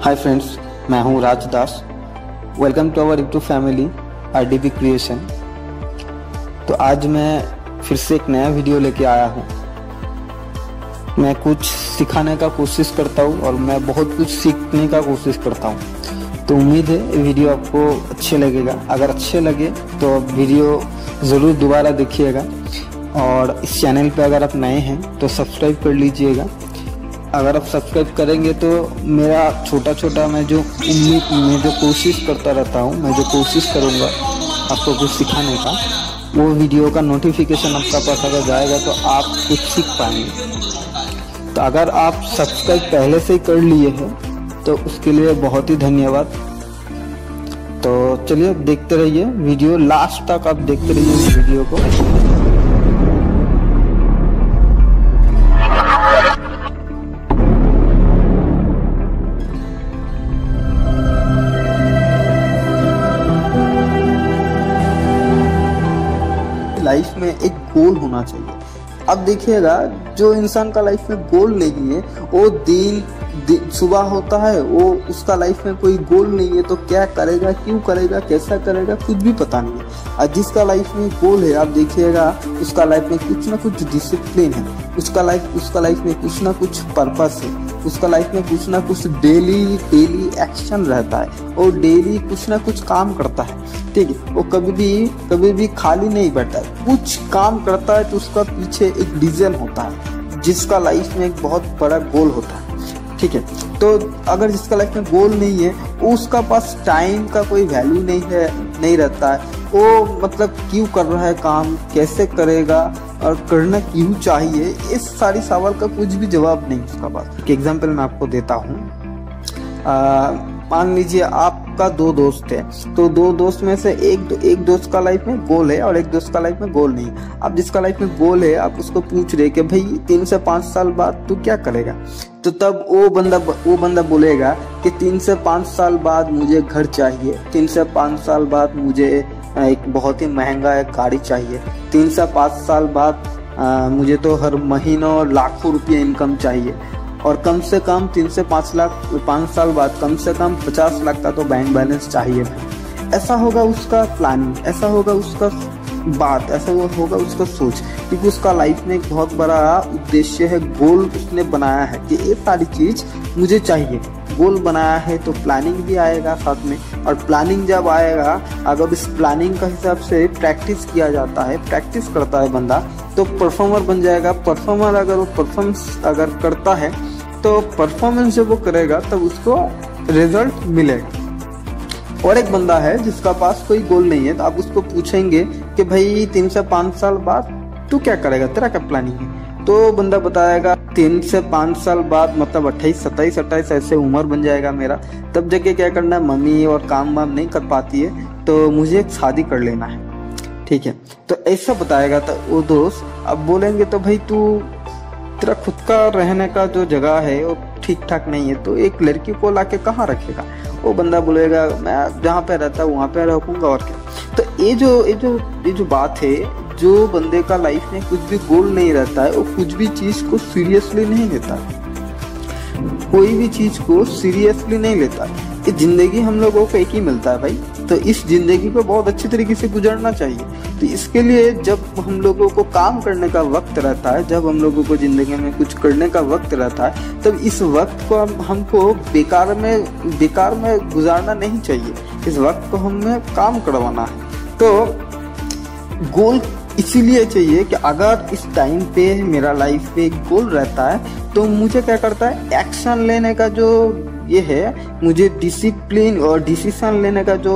हाय friends, मैं हूं Rajdas. Welcome to our YouTube family RDB creation. तो आज मैं फिर से एक नया वीडियो लेके आया हूं। मैं कुछ सिखाने का कोशिश करता हूं और मैं बहुत कुछ सीखने का कोशिश करता हूं। तो उम्मीद है ये वीडियो आपको अच्छे लगेगा। अगर अच्छे लगे तो वीडियो ज़रूर दोबारा देखिएगा और इस चैनल पे अगर आप नए हैं तो सब्सक्राइब कर लीजिएगा। अगर आप सब्सक्राइब करेंगे तो मेरा छोटा मैं जो कोशिश करता रहता हूँ, मैं जो कोशिश करूँगा आपको कुछ सिखाने का, वो वीडियो का नोटिफिकेशन आपका पास अगर जाएगा तो आप कुछ सीख पाएंगे। तो अगर आप सब्सक्राइब पहले से ही कर लिए हैं तो उसके लिए बहुत ही धन्यवाद। तो चलिए देखते रहिए वीडियो, लास्ट तक आप देखते रहिए इस वीडियो को। लाइफ में एक गोल होना चाहिए। अब देखिएगा, जो इंसान का लाइफ में गोल नहीं है, वो दिन सुबह होता है, वो उसका लाइफ में कोई गोल नहीं है तो क्या करेगा, क्यों करेगा, कैसा करेगा, कुछ भी पता नहीं है। और जिसका लाइफ में गोल है, आप देखिएगा उसका लाइफ में कुछ ना कुछ डिसिप्लिन है, उसका लाइफ में कुछ ना कुछ पर्पस है, उसका लाइफ में कुछ ना कुछ डेली एक्शन रहता है और डेली कुछ ना कुछ काम करता है। ठीक है, वो कभी भी खाली नहीं बैठा है, कुछ काम करता है तो उसका पीछे एक रीजन होता है, जिसका लाइफ में एक बहुत बड़ा गोल होता है। ठीक है, तो अगर जिसका लाइफ में गोल नहीं है, उसका पास टाइम का कोई वैल्यू नहीं रहता है। वो मतलब क्यों कर रहा है काम, कैसे करेगा और करना क्यों चाहिए, इस सारी सवाल का कुछ भी जवाब नहीं उसका पास। एक एग्जांपल मैं आपको देता हूँ। मान लीजिए आपका दो दोस्त है, तो दो दोस्त में से एक दोस्त का लाइफ में गोल है और एक दोस्त का लाइफ में गोल नहीं है। अब जिसका लाइफ में गोल है, आप उसको पूछ रहे कि भाई 3 से 5 साल बाद तू क्या करेगा, तो तब वो बंदा बोलेगा कि 3 से 5 साल बाद मुझे घर चाहिए, 3 से 5 साल बाद मुझे एक बहुत ही महंगा एक गाड़ी चाहिए, 3 से 5 साल बाद मुझे तो हर महीनों लाखों रुपये इनकम चाहिए, और कम से कम 3 से 5 साल बाद कम से कम 50 लाख का तो बैंक बैलेंस चाहिए। ऐसा होगा उसका प्लानिंग, ऐसा होगा उसका बात, ऐसा होगा उसका सोच, क्योंकि उसका लाइफ में एक बहुत बड़ा उद्देश्य है, गोल उसने बनाया है कि ये सारी चीज मुझे चाहिए। गोल बनाया है तो प्लानिंग भी आएगा साथ में, और प्लानिंग जब आएगा, अगर इस प्लानिंग का हिसाब से प्रैक्टिस किया जाता है, प्रैक्टिस करता है बंदा, तो परफॉर्मर बन जाएगा। परफॉर्मर अगर वो परफॉर्मेंस अगर करता है, तो परफॉर्मेंस जब वो करेगा तब उसको रिजल्ट मिलेगा। और एक बंदा है जिसका पास कोई गोल नहीं है, तो आप उसको पूछेंगे कि भाई 3 से 5 साल बाद तू क्या करेगा, तेरा क्या प्लानिंग है, तो बंदा बताएगा 3 से 5 साल बाद मतलब 28, 27, ऐसे उम्र बन जाएगा मेरा, तब जगह क्या करना है, मम्मी और काम वाम नहीं कर पाती है तो मुझे एक शादी कर लेना है। ठीक है, तो ऐसा बताएगा। तो वो दोस्त अब बोलेंगे तो भाई तेरा खुद का रहने का जो जगह है वो ठीक ठाक नहीं है, तो एक लड़की को लाके कहाँ रखेगा। वो बंदा बोलेगा मैं जहाँ पे रहता हूँ वहाँ पे रखूंगा, और क्या। तो ये जो बात है, जो बंदे का लाइफ में कुछ भी गोल नहीं रहता है, वो कुछ भी चीज को सीरियसली नहीं लेता, कोई भी चीज को सीरियसली नहीं लेता। ये जिंदगी हम लोगों को एक ही मिलता है भाई, तो इस जिंदगी को बहुत अच्छी तरीके से गुजरना चाहिए। तो इसके लिए जब हम लोगों को काम करने का वक्त रहता है, जब हम लोगों को जिंदगी में कुछ करने का वक्त रहता है, तब इस वक्त को हमको बेकार में गुजारना नहीं चाहिए। इस वक्त को हमें काम करवाना है। तो गोल इसीलिए चाहिए कि अगर इस टाइम पे मेरा लाइफ पे एक गोल रहता है, तो मुझे क्या करता है, एक्शन लेने का जो ये है, मुझे डिसिप्लिन और डिसीजन लेने का जो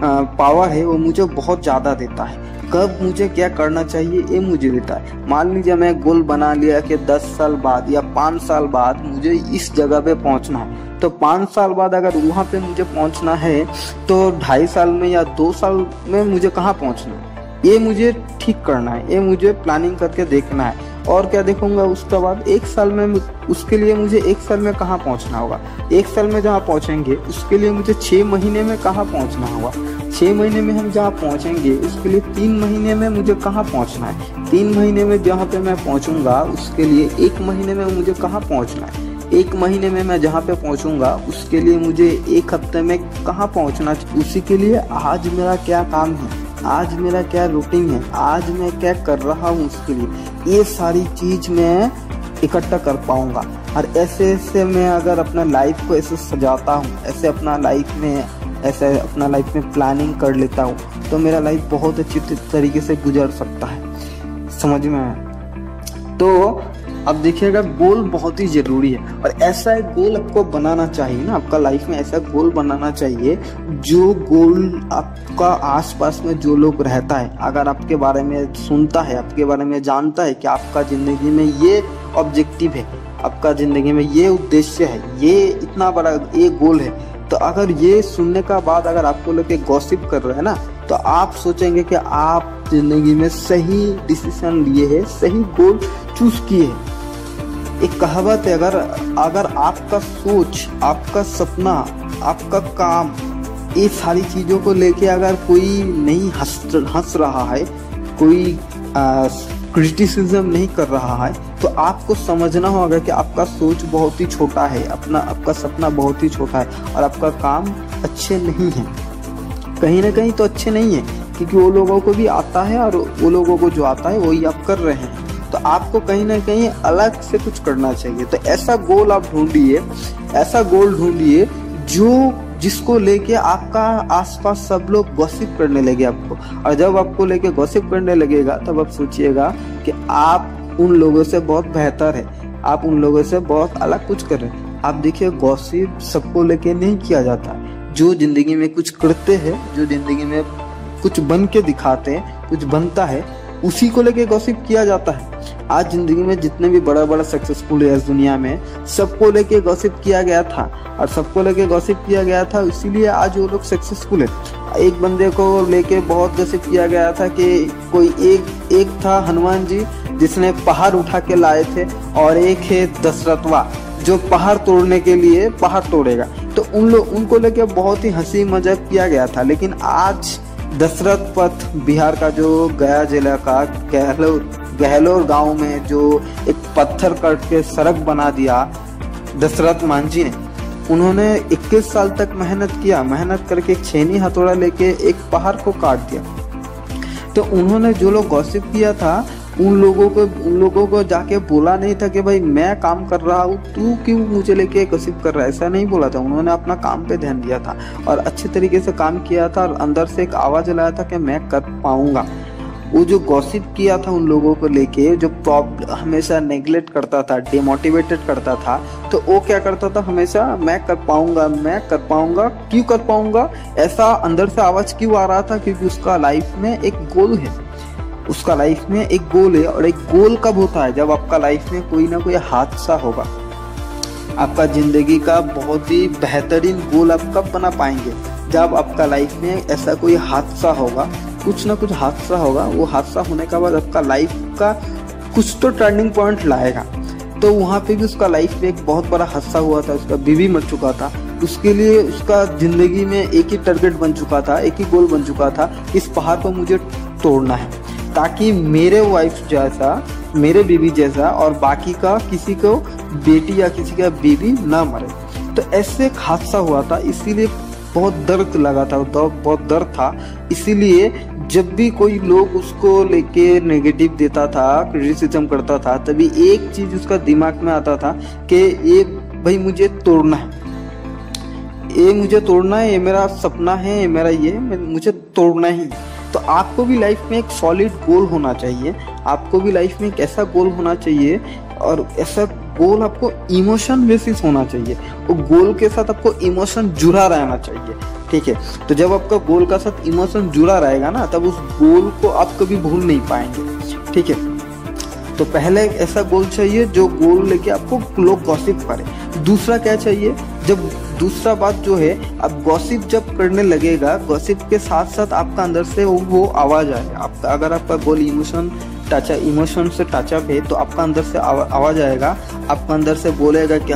पावर है, वो मुझे बहुत ज़्यादा देता है। कब मुझे क्या करना चाहिए ये मुझे देता है। मान लीजिए मैं गोल बना लिया कि 10 साल बाद या 5 साल बाद मुझे इस जगह पे पहुंचना है, तो 5 साल बाद अगर वहाँ पे मुझे पहुंचना है, तो 2.5 साल में या 2 साल में मुझे कहाँ पहुंचना है, ये मुझे ठीक करना है, ये मुझे प्लानिंग करके देखना है। और क्या देखूंगा उसके बाद 1 साल में, उसके लिए मुझे 1 साल में कहाँ पहुँचना होगा, 1 साल में जहाँ पहुँचेंगे उसके लिए मुझे 6 महीने में कहाँ पहुँचना होगा, 6 महीने में हम जहाँ पहुँचेंगे उसके लिए 3 महीने में मुझे कहाँ पहुँचना है, 3 महीने में जहाँ पे मैं पहुँचूंगा उसके लिए 1 महीने में मुझे कहाँ पहुँचना है, 1 महीने में मैं जहाँ पे पहुँचूंगा उसके लिए मुझे 1 हफ्ते में कहाँ पहुँचना चाहिए, उसी के लिए आज मेरा क्या काम है, आज मेरा क्या रूटीन है, आज मैं क्या कर रहा हूँ, उसके लिए ये सारी चीज़ मैं इकट्ठा कर पाऊंगा। और ऐसे ऐसे मैं अगर अपना लाइफ को ऐसे सजाता हूँ, ऐसे अपना लाइफ में प्लानिंग कर लेता हूँ, तो मेरा लाइफ बहुत अच्छी तरीके से गुजर सकता है। समझ में आया? तो अब देखिएगा, गोल बहुत ही ज़रूरी है और ऐसा एक गोल आपको बनाना चाहिए ना, आपका लाइफ में ऐसा गोल बनाना चाहिए जो गोल आपका आसपास में जो लोग रहता है, अगर आपके बारे में सुनता है, आपके बारे में जानता है कि आपका ज़िंदगी में ये ऑब्जेक्टिव है, आपका ज़िंदगी में ये उद्देश्य है, ये इतना बड़ा ये गोल है, तो अगर ये सुनने का बाद अगर आपको लेके गॉसिप कर रहे हैं ना, तो आप सोचेंगे कि आप ज़िंदगी में सही डिसीजन लिए है, सही गोल चूज किए है। एक कहावत है, अगर आपका सोच, आपका सपना, आपका काम, ये सारी चीज़ों को लेके अगर कोई नहीं हंस रहा है, कोई क्रिटिसिज्म नहीं कर रहा है, तो आपको समझना होगा कि आपका सोच बहुत ही छोटा है, आपका सपना बहुत ही छोटा है और आपका काम अच्छे नहीं है, कहीं ना कहीं तो अच्छे नहीं है, क्योंकि वो लोगों को भी आता है और वो लोगों को जो आता है वही आप कर रहे हैं। तो आपको कहीं ना कहीं अलग से कुछ करना चाहिए। तो ऐसा गोल आप ढूंढिए, ऐसा गोल ढूंढिए जिसको लेके आपका आसपास सब लोग गॉसिप करने लगे आपको, और जब आपको लेके गॉसिप करने लगेगा तब आप सोचिएगा कि आप उन लोगों से बहुत बेहतर है, आप उन लोगों से बहुत अलग कुछ कर रहे हैं। आप देखिए, गॉसिप सबको लेके नहीं किया जाता। जो जिंदगी में कुछ करते हैं, जो जिंदगी में कुछ बन के दिखाते हैं, कुछ बनता है, उसी को लेके गॉसिप किया जाता है। आज जिंदगी में जितने भी बड़ा बड़ा सक्सेसफुल है इस दुनिया में, सबको लेके गॉसिप किया गया था और सबको लेके गॉसिप किया गया था, इसीलिए आज वो लोग सक्सेसफुल है। एक बंदे को लेके बहुत गॉसिप किया गया था कि कोई एक था हनुमान जी जिसने पहाड़ उठा के लाए थे, और एक है दशरथवा जो पहाड़ तोड़ने के लिए पहाड़ तोड़ेगा। तो उनको लेके बहुत ही हंसी मजाक किया गया था। लेकिन आज दशरथ पथ, बिहार का जो गया जिला का गहलोर गांव में जो एक पत्थर काट के सड़क बना दिया दशरथ मांझी ने, उन्होंने 21 साल तक मेहनत करके एक छेनी हथौड़ा लेके एक पहाड़ को काट दिया। तो उन्होंने जो लोग गॉसिप किया था उन लोगों को जाके बोला नहीं था कि भाई मैं काम कर रहा हूँ, तू क्यों मुझे लेके गॉसिप कर रहा है, ऐसा नहीं बोला था। उन्होंने अपना काम पे ध्यान दिया था और अच्छे तरीके से काम किया था और अंदर से एक आवाज लाया था कि मैं कर पाऊंगा। वो जो गॉसिप किया था उन लोगों को लेके, जो हमेशा नेग्लेक्ट करता था, डिमोटिवेटेड करता था, तो वो क्या करता था, हमेशा मैं कर पाऊंगा, क्यों कर पाऊंगा, ऐसा अंदर से आवाज क्यों आ रहा था, क्योंकि उसका लाइफ में एक गोल है, उसका लाइफ में एक गोल है। और एक गोल कब होता है, जब आपका लाइफ में कोई ना कोई हादसा होगा। आपका जिंदगी का बहुत ही बेहतरीन गोल आप कब बना पाएंगे, जब आपका लाइफ में ऐसा कोई हादसा होगा, कुछ ना कुछ हादसा होगा। वो हादसा होने के बाद आपका लाइफ का कुछ तो टर्निंग पॉइंट लाएगा। तो वहाँ पे भी उसका लाइफ में एक बहुत बड़ा हादसा हुआ था, उसका बीवी मर चुका था। उसके लिए उसका जिंदगी में एक ही टारगेट बन चुका था, एक ही गोल बन चुका था, इस पहाड़ को मुझे तोड़ना है, ताकि मेरे वाइफ जैसा, मेरे बीवी जैसा और बाकी का किसी को बेटी या किसी का बीवी ना मरे। तो ऐसे एक हादसा हुआ था, इसीलिए बहुत दर्द लगा था, बहुत दर्द था। इसीलिए जब भी कोई लोग उसको लेके नेगेटिव देता था, क्रिटिसिज्म करता था, तभी एक चीज उसका दिमाग में आता था कि ये भाई मुझे तोड़ना है, ये मुझे तोड़ना है, ये मेरा सपना है, ये मेरा ये मुझे तोड़ना ही। तो आपको भी लाइफ में एक सॉलिड गोल होना चाहिए, आपको भी लाइफ में एक ऐसा गोल होना चाहिए, और ऐसा गोल आपको इमोशन बेसिस होना चाहिए। वो गोल के साथ आपको इमोशन जुड़ा रहना चाहिए, ठीक है। तो जब आपका गोल का साथ इमोशन जुड़ा रहेगा ना, तब उस गोल को आप कभी भूल नहीं पाएंगे, ठीक है। तो पहले एक ऐसा गोल चाहिए जो गोल लेके आपको लोग गॉसिप करें। दूसरा क्या चाहिए, जब दूसरा बात जो है, अब गॉसिप जब करने लगेगा, गॉसिप के साथ साथ आपका अंदर से वो आवाज आए। आपका अगर आपका गोल इमोशन से टचअप है, तो आपका अंदर से आवाज आएगा, आपका अंदर से बोलेगा कि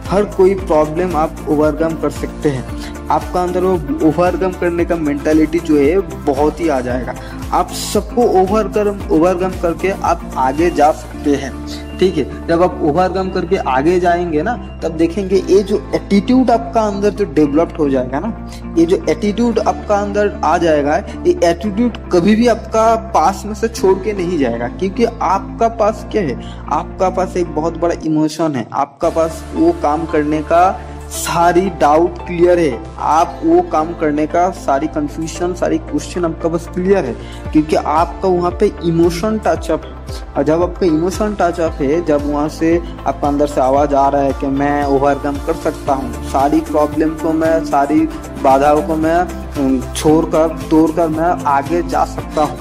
हर कोई प्रॉब्लम आप ओवरकम कर सकते हैं। आपका अंदर वो ओवरकम करने का मेंटालिटी जो है बहुत ही आ जाएगा। आप सबको ओवरकम करके आप आगे जा सकते हैं। ठीक है। जब आप ओवरकम करके आगे जाएंगे ना, तब देखेंगे ये जो एटीट्यूड आपका अंदर जो डेवलप्ड हो जाएगा ना, ये जो एटीट्यूड आपका अंदर आ जाएगा, ये एटीट्यूड कभी भी आपका पास में से छोड़ के नहीं जाएगा। क्योंकि आपका पास क्या है, आपका पास एक बहुत बड़ा इमोशन है, आपका पास वो काम करने का सारी डाउट क्लियर है, आप वो काम करने का सारी कंफ्यूजन, सारी क्वेश्चन आपका बस क्लियर है, क्योंकि आपका वहाँ पे इमोशन टचअप है। और जब आपका इमोशन टचअप है, जब वहाँ से आपका अंदर से आवाज आ रहा है कि मैं ओवरकम कर सकता हूँ, सारी प्रॉब्लम को मैं, सारी बाधाओं को मैं छोड़कर तोड़कर मैं आगे जा सकता हूँ,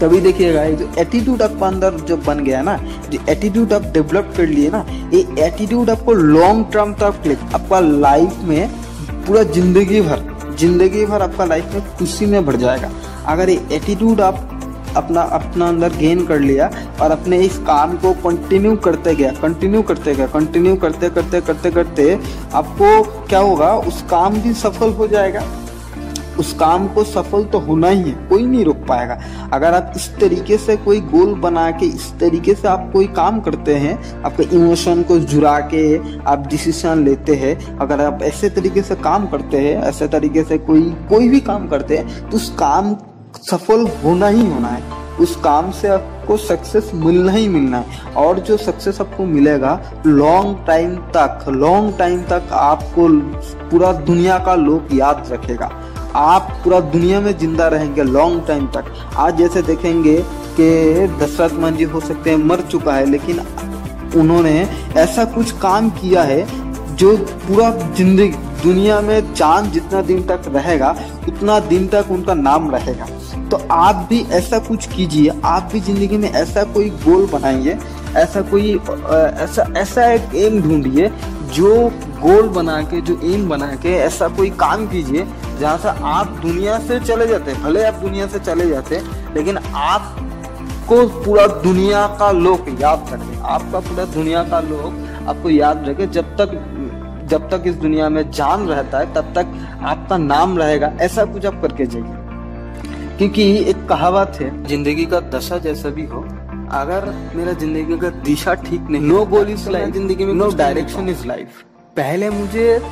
तभी देखिएगा ये जो एटीट्यूड आपका अंदर जो बन गया ना, जो एटीट्यूड आप डेवलप कर लिए ना, ये एटीट्यूड आपको लॉन्ग टर्म तक आपका लाइफ में पूरा जिंदगी भर आपका लाइफ में खुशी में बढ़ जाएगा। अगर ये एटीट्यूड आप अपना अंदर गेन कर लिया और अपने इस काम को कंटिन्यू करते आपको क्या होगा, उस काम भी सफल हो जाएगा। उस काम को सफल तो होना ही है, कोई नहीं रोक पाएगा। अगर आप इस तरीके से कोई गोल बना के, इस तरीके से आप कोई काम करते हैं, आपके इमोशन को जुड़ा के आप डिसीजन लेते हैं, अगर आप ऐसे तरीके से काम करते हैं, ऐसे तरीके से कोई भी काम करते हैं, तो उस काम सफल होना ही होना है, उस काम से आपको सक्सेस मिलना ही मिलना है। और जो सक्सेस आपको मिलेगा लॉन्ग टाइम तक आपको पूरा दुनिया का लोग याद रखेगा, आप पूरा दुनिया में जिंदा रहेंगे लॉन्ग टाइम तक। आज जैसे देखेंगे कि दशरथ मान जी हो सकते हैं मर चुका है, लेकिन उन्होंने ऐसा कुछ काम किया है जो पूरा जिंदगी दुनिया में जान जितना दिन तक रहेगा उतना दिन तक उनका नाम रहेगा। तो आप भी ऐसा कुछ कीजिए, आप भी जिंदगी में ऐसा कोई गोल बनाइए, ऐसा एक एम ढूंढिए, जो गोल बना के, जो एम बना के ऐसा कोई काम कीजिए जहाँ से आप दुनिया से चले जाते, भले आप दुनिया से चले जाते, लेकिन आपको पूरा दुनिया का लोग याद रखे, आपका पूरा दुनिया का लोग आपको याद रखे। जब तक इस दुनिया में जान रहता है तब तक आपका नाम रहेगा। ऐसा कुछ आप करके जाइए, क्योंकि एक कहावत है, जिंदगी का दशा जैसा भी हो, अगर मेरा जिंदगी का दिशा ठीक नहीं, नो गोल इज लाइफ, जिंदगी में नो डायरेक्शन इज लाइफ। पहले मुझे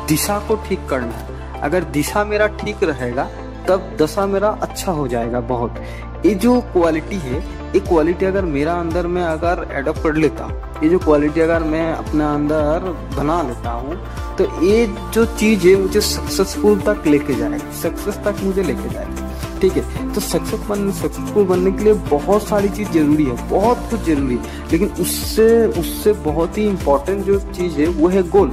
दिशा को ठीक करना है, अगर दिशा मेरा ठीक रहेगा तब दशा मेरा अच्छा हो जाएगा बहुत। ये जो क्वालिटी है, ये क्वालिटी अगर मेरा अंदर में अगर एडॉप्ट कर लेता हूँ, ये जो क्वालिटी अगर मैं अपने अंदर बना लेता हूँ, तो ये जो चीज है मुझे सक्सेसफुल तक लेके जाएगा, सक्सेस तक मुझे लेके जाएगा। ठीक है, तो सक्सेसफुल बनने के लिए बहुत सारी चीज जरूरी है, बहुत कुछ जरूरी है, लेकिन उससे बहुत ही इम्पोर्टेंट जो चीज है वो है गोल।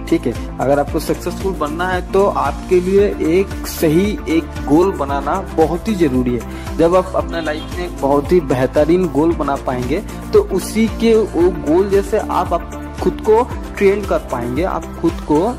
ठीक है, अगर आपको सक्सेसफुल बनना है तो आपके लिए एक गोल बनाना बहुत ही जरूरी है। जब आप अपने लाइफ में एक बहुत ही बेहतरीन गोल बना पाएंगे, तो उसी के वो गोल जैसे आप खुद को ट्रेन कर पाएंगे, आप खुद को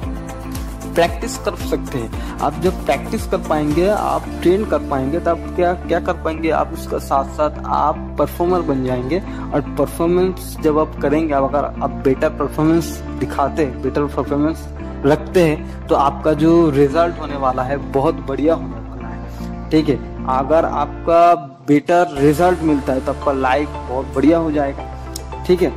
प्रैक्टिस कर सकते हैं। आप जब प्रैक्टिस कर पाएंगे, आप ट्रेन कर पाएंगे, तो आप क्या कर पाएंगे, आप उसका साथ साथ आप परफॉर्मर बन जाएंगे। और परफॉर्मेंस जब आप करेंगे, अगर आप बेटर परफॉर्मेंस दिखाते हैं, बेटर परफॉर्मेंस रखते हैं, तो आपका जो रिजल्ट होने वाला है बहुत बढ़िया होने वाला है। ठीक है, अगर आपका बेटर रिजल्ट मिलता है तो आपका लाइफ बहुत बढ़िया हो जाएगा। ठीक है,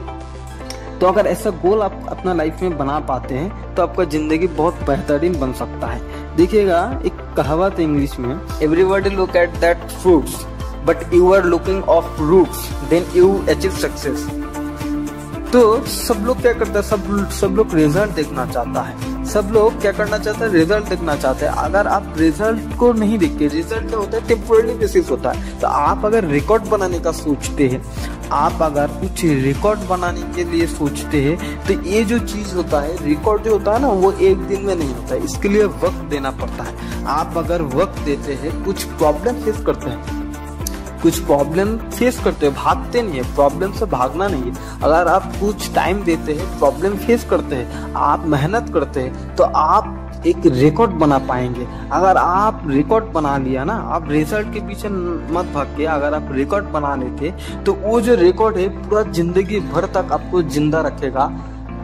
तो अगर ऐसा गोल आप अपना लाइफ में बना पाते हैं तो आपका जिंदगी बहुत बेहतरीन बन सकता है। देखिएगा, एक कहावत है इंग्लिश में, everybody look at that fruits but you are looking of roots, then you achieve success. तो सब लोग क्या करता है, सब लोग रिजल्ट देखना चाहता है, सब लोग क्या करना चाहते हैं, रिजल्ट देखना चाहते हैं। अगर आप रिजल्ट को नहीं देखते, रिजल्ट क्या होता है, टेम्पोररी बेसिस होता है। तो आप अगर रिकॉर्ड बनाने का सोचते हैं, आप अगर कुछ रिकॉर्ड बनाने के लिए सोचते हैं, तो ये जो चीज होता है, रिकॉर्ड जो होता है ना, वो एक दिन में नहीं होता है, इसके लिए वक्त देना पड़ता है। आप अगर वक्त देते हैं, कुछ प्रॉब्लम फेस करते हैं, भागते नहीं है, प्रॉब्लम से भागना नहीं है। अगर आप कुछ टाइम देते हैं, प्रॉब्लम फेस करते हैं, आप मेहनत करते हैं, तो आप एक रिकॉर्ड बना पाएंगे। अगर आप रिकॉर्ड बना लिया ना, आप रिजल्ट के पीछे मत भाग के, अगर आप रिकॉर्ड बना लेते तो वो जो रिकॉर्ड है पूरा जिंदगी भर तक आपको जिंदा रखेगा,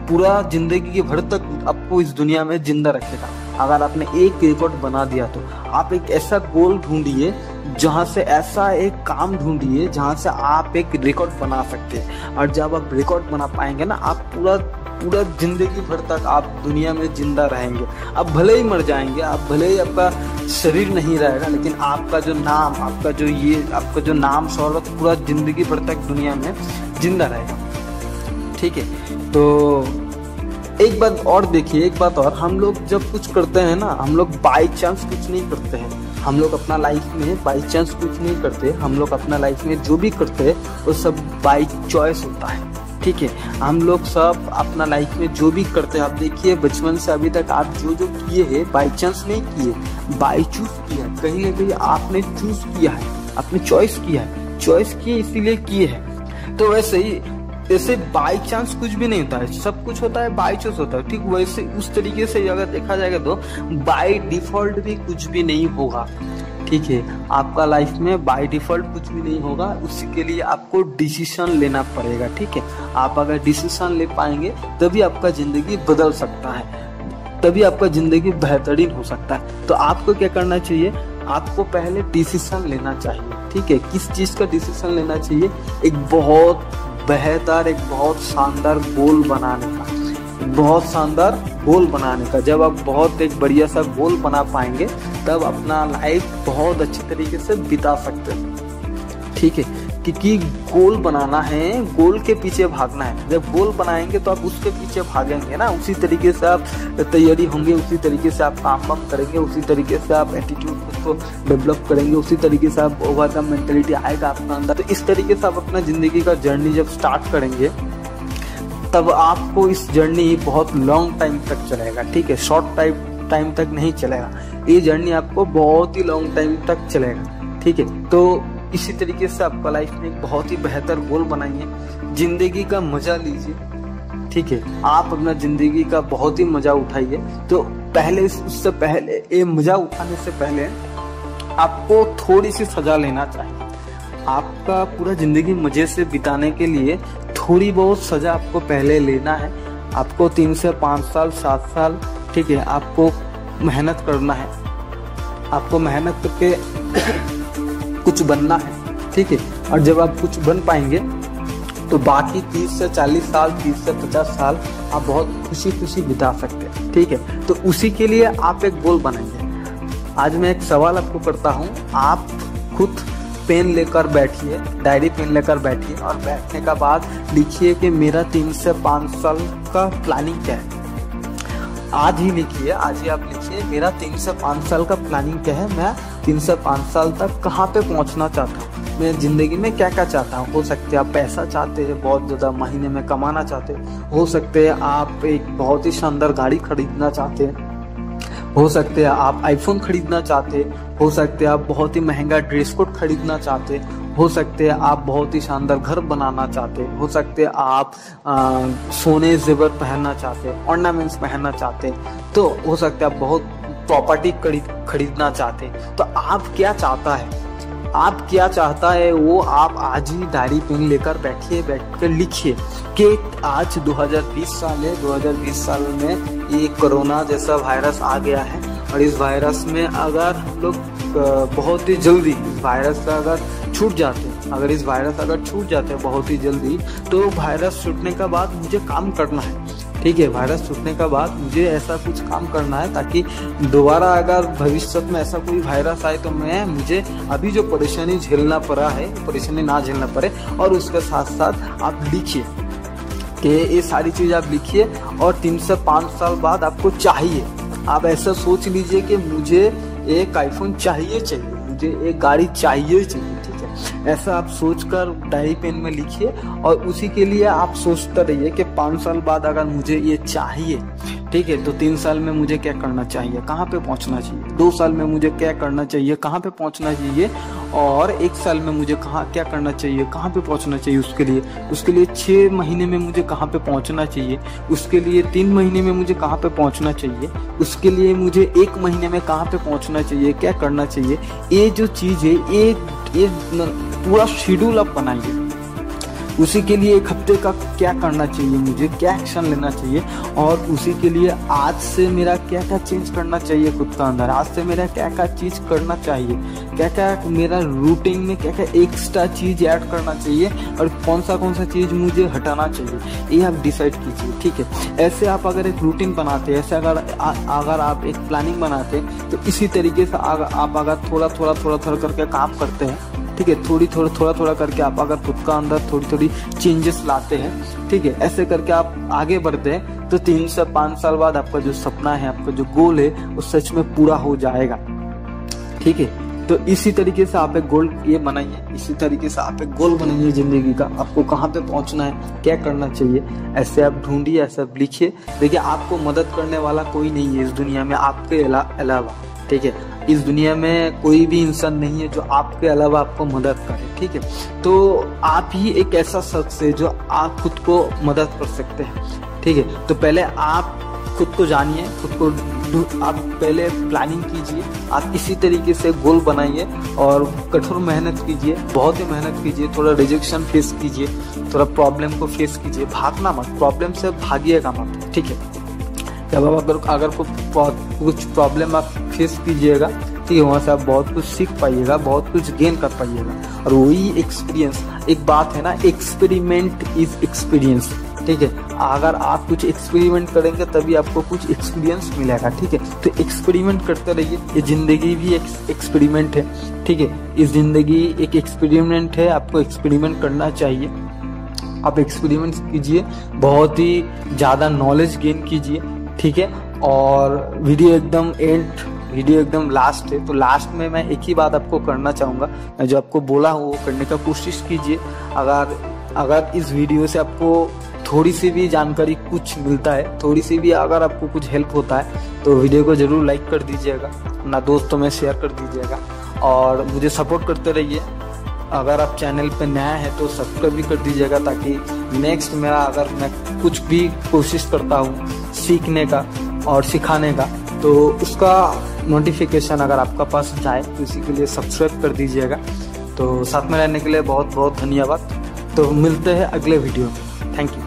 पूरा जिंदगी भर तक आपको इस दुनिया में जिंदा रखेगा। अगर आपने एक रिकॉर्ड बना दिया तो आप एक ऐसा गोल ढूंढिए, जहाँ से ऐसा एक काम ढूंढिए जहाँ से आप एक रिकॉर्ड बना सकते हैं। और जब आप रिकॉर्ड बना पाएंगे ना, आप पूरा जिंदगी भर तक आप दुनिया में जिंदा रहेंगे। आप भले ही मर जाएंगे, आप भले ही आपका शरीर नहीं रहेगा, लेकिन आपका जो नाम, आपका जो नाम शौहरत पूरा जिंदगी भर तक दुनिया में जिंदा रहेगा। ठीक है, तो एक बात और देखिए, एक बात और, हम लोग जब कुछ करते हैं ना, हम लोग बाई चांस कुछ नहीं करते हैं। हम लोग अपना लाइफ में बाई चांस कुछ नहीं करते। हम लोग अपना लाइफ में जो भी करते हैं वो सब बाई चॉइस होता है। ठीक है, हम लोग सब अपना लाइफ में जो भी करते हैं, आप देखिए बचपन से अभी तक आप जो जो किए हैं बाई चांस नहीं किए, बाई चूज किया। कहीं ना कहीं आपने चूज किया है, आपने चॉइस किया है, चॉइस किए इसीलिए किए हैं। तो वैसे ही ऐसे बाई चांस कुछ भी नहीं होता है, सब कुछ होता है बाई चांस होता है। ठीक वैसे उस तरीके से अगर देखा जाएगा तो बाई डिफॉल्ट भी कुछ भी नहीं होगा। ठीक है, आपका लाइफ में बाय डिफॉल्ट कुछ भी नहीं होगा, उसी के लिए आपको डिसीजन लेना पड़ेगा। ठीक है, आप अगर डिसीजन ले पाएंगे तभी आपका जिंदगी बदल सकता है, तभी आपका जिंदगी बेहतरीन हो सकता है। तो आपको क्या करना चाहिए, आपको पहले डिसीजन लेना चाहिए। ठीक है, किस चीज का डिसीजन लेना चाहिए, एक बहुत बेहतर, एक बहुत शानदार गोल बनाने का, बहुत शानदार गोल बनाने का। जब आप बहुत एक बढ़िया सा गोल बना पाएंगे तब अपना लाइफ बहुत अच्छी तरीके से बिता सकते हैं। ठीक है, क्योंकि गोल बनाना है, गोल के पीछे भागना है। जब गोल बनाएंगे तो आप उसके पीछे भागेंगे ना, उसी तरीके से आप तैयारी होंगे, उसी तरीके से आप काम वाम करेंगे, उसी तरीके से आप एटीट्यूड को डेवलप करेंगे, उसी तरीके से आप ओवरकम मेंटेलिटी आएगा आपका अंदर। तो इस तरीके से आप अपना जिंदगी का जर्नी जब स्टार्ट करेंगे तब आपको इस जर्नी बहुत लॉन्ग टाइम तक चलेगा। ठीक है, शॉर्ट टाइम तक नहीं चलेगा, ये जर्नी आपको बहुत ही लॉन्ग टाइम तक चलेगा। ठीक है, तो इसी तरीके से आपका लाइफ में एक बहुत ही बेहतर गोल बनाइए, जिंदगी का मजा लीजिए। ठीक है, आप अपना जिंदगी का बहुत ही मजा उठाइए। तो पहले, उससे पहले, ये मजा उठाने से पहले आपको थोड़ी सी सजा लेना चाहिए। आपका पूरा जिंदगी मजे से बिताने के लिए थोड़ी बहुत सजा आपको पहले लेना है। आपको 3 से 5 साल, 7 साल, ठीक है, आपको मेहनत करना है, आपको मेहनत करके कुछ बनना है। ठीक है, और जब आप कुछ बन पाएंगे तो बाकी 30 से 40 साल, 30 से 50 साल आप बहुत खुशी बिता सकते हैं। ठीक है, तो उसी के लिए आप एक गोल बनाइए। आज मैं एक सवाल आपको करता हूँ, आप खुद पेन लेकर बैठिए, डायरी पेन लेकर बैठिए और बैठने का बाद लिखिए कि मेरा 3 से 5 साल का प्लानिंग क्या है। आज ही लिखिए, आज ही आप लिखिए मेरा 3 से 5 साल का प्लानिंग क्या है, मैं 3 से 5 साल तक कहाँ पे पहुँचना चाहता हूँ, मैं जिंदगी में क्या क्या चाहता हूँ। हो सकते हैं आप पैसा चाहते हैं, बहुत ज़्यादा महीने में कमाना चाहते हैं, हो सकते हैं आप एक बहुत ही शानदार गाड़ी खरीदना चाहते हैं, हो सकते हैं आप आईफोन खरीदना चाहते, हो सकते हैं आप बहुत ही महंगा ड्रेस कोड खरीदना चाहते, हो सकते हैं आप बहुत ही शानदार घर बनाना चाहते, हो सकते हैं आप सोने जेवर पहनना चाहते, ऑर्नामेंट्स पहनना चाहते, तो हो सकता है आप बहुत प्रॉपर्टी खरीदना चाहते। तो आप क्या चाहता है, आप क्या चाहता है वो आप आज ही डायरी पेन लेकर बैठिए, बैठकर लिखिए कि आज 2020 साल है, 2020 साल में ये कोरोना जैसा वायरस आ गया है और इस वायरस में अगर हम लोग बहुत ही जल्दी इस वायरस का अगर छूट जाते हैं, अगर इस वायरस अगर छूट जाते हैं बहुत ही जल्दी, तो वायरस छूटने का बाद मुझे काम करना है। ठीक है, वायरस छूटने का बाद मुझे ऐसा कुछ काम करना है ताकि दोबारा अगर भविष्य में ऐसा कोई वायरस आए तो मुझे अभी जो परेशानी झेलना पड़ा है, परेशानी ना झेलना पड़े। और उसके साथ साथ आप लिखिए कि ये सारी चीज़ आप लिखिए और 3 से 5 साल बाद आपको चाहिए, आप ऐसा सोच लीजिए कि मुझे एक आईफोन चाहिए, मुझे एक गाड़ी चाहिए। ठीक है, ऐसा आप सोचकर डायरी पेन में लिखिए और उसी के लिए आप सोचते रहिए कि 5 साल बाद अगर मुझे ये चाहिए, ठीक है, तो 3 साल में मुझे क्या करना चाहिए, कहाँ पे पहुँचना चाहिए, 2 साल में मुझे क्या करना चाहिए, कहाँ पे पहुँचना चाहिए, और 1 साल में मुझे क्या करना चाहिए, कहाँ पे पहुँचना चाहिए। उसके लिए 6 महीने में मुझे कहाँ पे पहुँचना चाहिए, उसके लिए 3 महीने में मुझे कहाँ पे पहुँचना चाहिए, उसके लिए मुझे 1 महीने में कहाँ पे पहुँचना चाहिए, क्या करना चाहिए। ये जो चीज़ है, ये पूरा शेड्यूल आप बनाइए। उसी के लिए एक हफ्ते का क्या करना चाहिए, मुझे क्या एक्शन लेना चाहिए, और उसी के लिए आज से मेरा क्या क्या चेंज करना चाहिए खुद का अंदर, आज से मेरा क्या क्या चीज़ करना चाहिए, क्या क्या मेरा रूटीन में क्या क्या एक्स्ट्रा चीज़ ऐड करना चाहिए और कौन सा चीज़ मुझे हटाना चाहिए, ये आप डिसाइड कीजिए। ठीक है, ऐसे आप अगर एक रूटीन बनाते हैं, ऐसे अगर आप एक प्लानिंग बनाते हैं, तो इसी तरीके से आप अगर थोड़ा करके काम करते हैं, ठीक है, थोड़ा करके आप अगर खुद का अंदर थोड़ी चेंजेस लाते हैं, ठीक है, ऐसे करके आप आगे बढ़ते हैं, तो 3 से 5 साल बाद आपका जो सपना है, आपका जो गोल है, वो सच में पूरा हो जाएगा। ठीक है, तो इसी तरीके से आप एक गोल ये बनाइए, इसी तरीके से आप एक गोल बनाइए जिंदगी का, आपको कहाँ पे पहुँचना है, क्या करना चाहिए, ऐसे आप ढूंढिए, ऐसे आप लिखिए। देखिए, आपको मदद करने वाला कोई नहीं है इस दुनिया में आपके अलावा। ठीक है, इस दुनिया में कोई भी इंसान नहीं है जो आपके अलावा आपको मदद करे। ठीक है, तो आप ही एक ऐसा शख्स है जो आप खुद को मदद कर सकते हैं। ठीक है, तो पहले आप खुद को जानिए, खुद को आप पहले प्लानिंग कीजिए, आप इसी तरीके से गोल बनाइए और कठोर मेहनत कीजिए, बहुत ही मेहनत कीजिए, थोड़ा रिजेक्शन फेस कीजिए, थोड़ा प्रॉब्लम को फेस कीजिए, भागना मत, प्रॉब्लम से भागिएगा मत। ठीक है, जब आप अगर कुछ प्रॉब्लम आप फेस कीजिएगा, ठीक है, वहाँ से आप बहुत कुछ सीख पाइएगा, बहुत कुछ गेन कर पाइएगा, और वही एक्सपीरियंस, एक बात है ना, एक्सपेरिमेंट इज एक्सपीरियंस। ठीक है, अगर आप कुछ एक्सपेरिमेंट करेंगे तभी आपको कुछ एक्सपीरियंस मिलेगा। ठीक है, तो एक्सपेरिमेंट करते रहिए, ये जिंदगी भी एक एक्सपेरिमेंट है। ठीक है, इस जिंदगी एक एक्सपेरिमेंट है, आपको एक्सपेरिमेंट करना चाहिए, आप एक्सपेरिमेंट कीजिए, बहुत ही ज़्यादा नॉलेज गेन कीजिए। ठीक है, और वीडियो एकदम लास्ट है, तो लास्ट में मैं एक ही बात आपको करना चाहूँगा, मैं जो आपको बोला हूँ वो करने का कोशिश कीजिए। अगर इस वीडियो से आपको थोड़ी सी भी जानकारी कुछ मिलता है, थोड़ी सी भी अगर आपको कुछ हेल्प होता है, तो वीडियो को ज़रूर लाइक कर दीजिएगा, अपना दोस्तों में शेयर कर दीजिएगा, और मुझे सपोर्ट करते रहिए। अगर आप चैनल पे नया है तो सब्सक्राइब भी कर दीजिएगा, ताकि नेक्स्ट मेरा अगर मैं कुछ भी कोशिश करता हूँ सीखने का और सिखाने का, तो उसका नोटिफिकेशन अगर आपका पास जाए, तो इसी के लिए सब्सक्राइब कर दीजिएगा। तो साथ में रहने के लिए बहुत बहुत धन्यवाद। तो मिलते हैं अगले वीडियो में। Thank you.